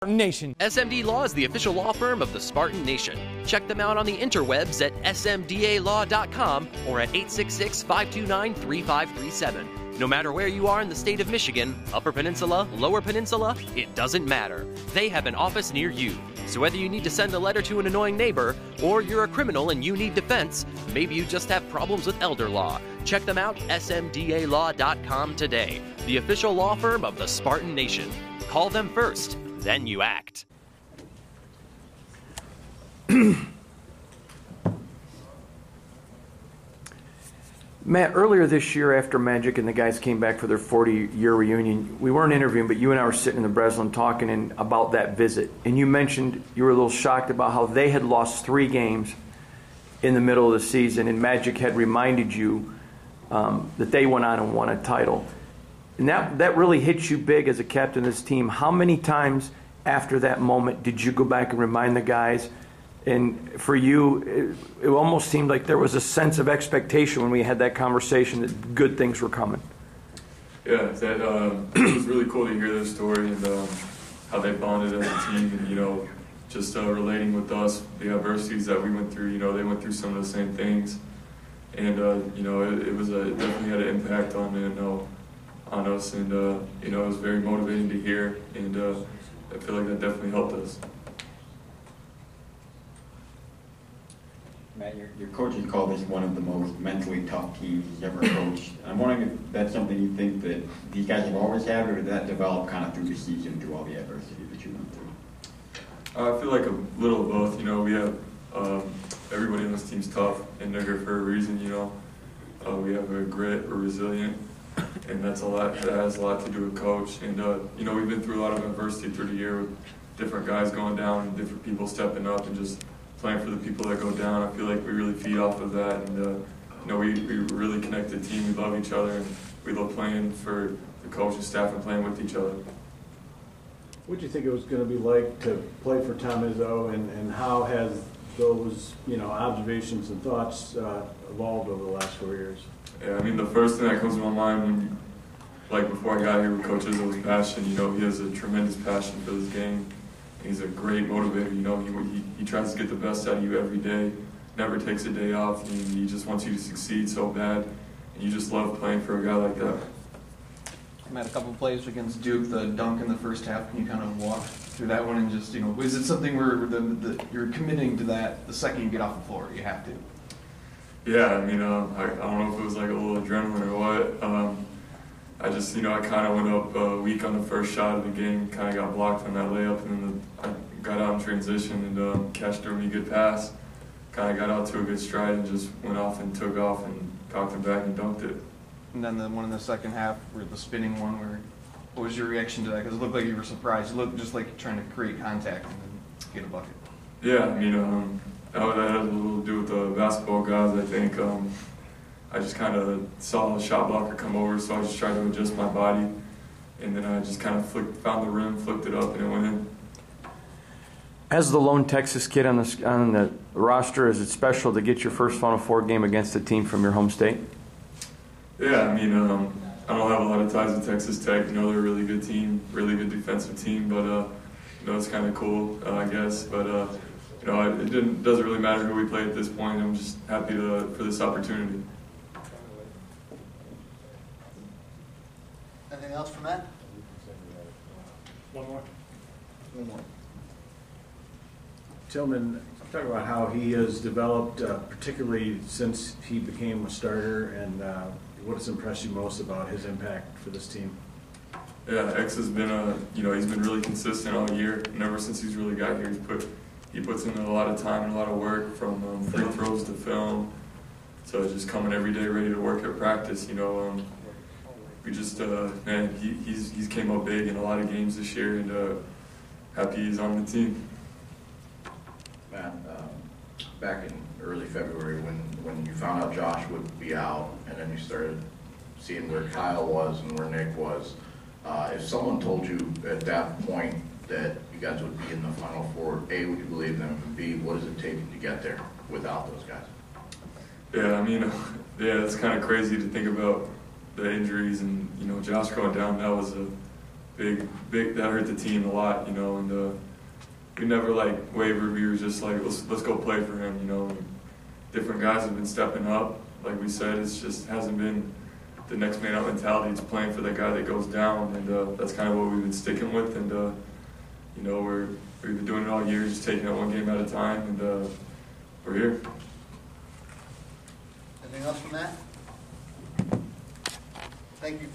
Nation. SMD Law is the official law firm of the Spartan Nation. Check them out on the interwebs at smdalaw.com or at 866-529-3537. No matter where you are in the state of Michigan, Upper Peninsula, Lower Peninsula, it doesn't matter. They have an office near you. So whether you need to send a letter to an annoying neighbor, or you're a criminal and you need defense, maybe you just have problems with elder law, check them out, smdalaw.com today. The official law firm of the Spartan Nation. Call them first. Then you act. Matt, earlier this year after Magic and the guys came back for their 40-year reunion, we weren't interviewing, but you and I were sitting in the Breslin talking about that visit. And you mentioned you were a little shocked about how they had lost 3 games in the middle of the season, and Magic had reminded you that they went on and won a title. And that really hits you big as a captain of this team. How many times after that moment did you go back and remind the guys? And for you, it almost seemed like there was a sense of expectation when we had that conversation that good things were coming. Yeah, it was really cool to hear their story and how they bonded as a team, and just relating with us, the adversities that we went through. They went through some of the same things, and it definitely had an impact on us, and it was very motivating to hear, and I feel like that definitely helped us. Matt, your coaches call this one of the most mentally tough teams he's ever coached. I'm wondering if that's something you think that these guys have always had, or did that develop kind of through the season, through all the adversity that you went through? I feel like a little of both. We have everybody on this team's tough, and they're here for a reason. We have a grit, we're resilient, and that's a lot. That has a lot to do with coach. And we've been through a lot of adversity through the year with different guys going down and different people stepping up and just playing for the people that go down. I feel like we really feed off of that, and we're a really connected team. We love each other, and we love playing for the coaching staff and playing with each other. What do you think it was going to be like to play for Tom Izzo, and how has those observations and thoughts evolved over the last 4 years? Yeah, the first thing that comes to my mind before I got here with Coach Izzo was passion. He has a tremendous passion for this game. He's a great motivator. He tries to get the best out of you every day, never takes a day off. He just wants you to succeed so bad, and you just love playing for a guy like that. I had a couple of plays against Duke, the dunk in the first half. Can you kind of walk through that one and just, is it something where you're committing to that the second you get off the floor? You have to. Yeah, I don't know if it was like a little adrenaline or what. I just, I kind of went up weak on the first shot of the game, kind of got blocked on that layup, and then I got out in transition and Cash threw me a good pass. Kind of got out to a good stride and just went off and took off and cocked it back and dunked it. And then the one in the second half, the spinning one, what was your reaction to that? Because it looked like you were surprised. It looked just like trying to create contact and then get a bucket. Yeah, that had a little to do with the basketball guys, I think. I just kind of saw a shot blocker come over, so I just tried to adjust my body, and then I just kind of found the rim, flicked it up, and it went in. As the lone Texas kid on the roster, is it special to get your first Final Four game against a team from your home state? Yeah, I don't have a lot of ties with Texas Tech. They're a really good team, really good defensive team, but it's kind of cool, I guess. But it doesn't really matter who we play at this point. I'm just happy for this opportunity. Anything else from Matt? One more. Tillman, talk about how he has developed, particularly since he became a starter, and what has impressed you most about his impact for this team? Yeah, X has been he's been really consistent all year, and ever since he's really got here, he puts in a lot of time and a lot of work, from free throws to film, to just coming every day ready to work at practice. We just he's came up big in a lot of games this year, and happy he's on the team. Matt, back in early February when you found out Josh would be out, and then you started seeing where Kyle was and where Nick was, if someone told you at that point that you guys would be in the Final Four, A, would you believe them, and B, what does it take to get there without those guys? Yeah, it's kind of crazy to think about the injuries and Josh going down. That was that hurt the team a lot, you know, and we never like wavered. We were just like, let's go play for him, you know. And different guys have been stepping up. Like we said, it's just hasn't been the next man up mentality. It's playing for that guy that goes down, and that's kind of what we've been sticking with. And you know, we've been doing it all year, just taking it one game at a time, and we're here. Anything else from that? Thank you.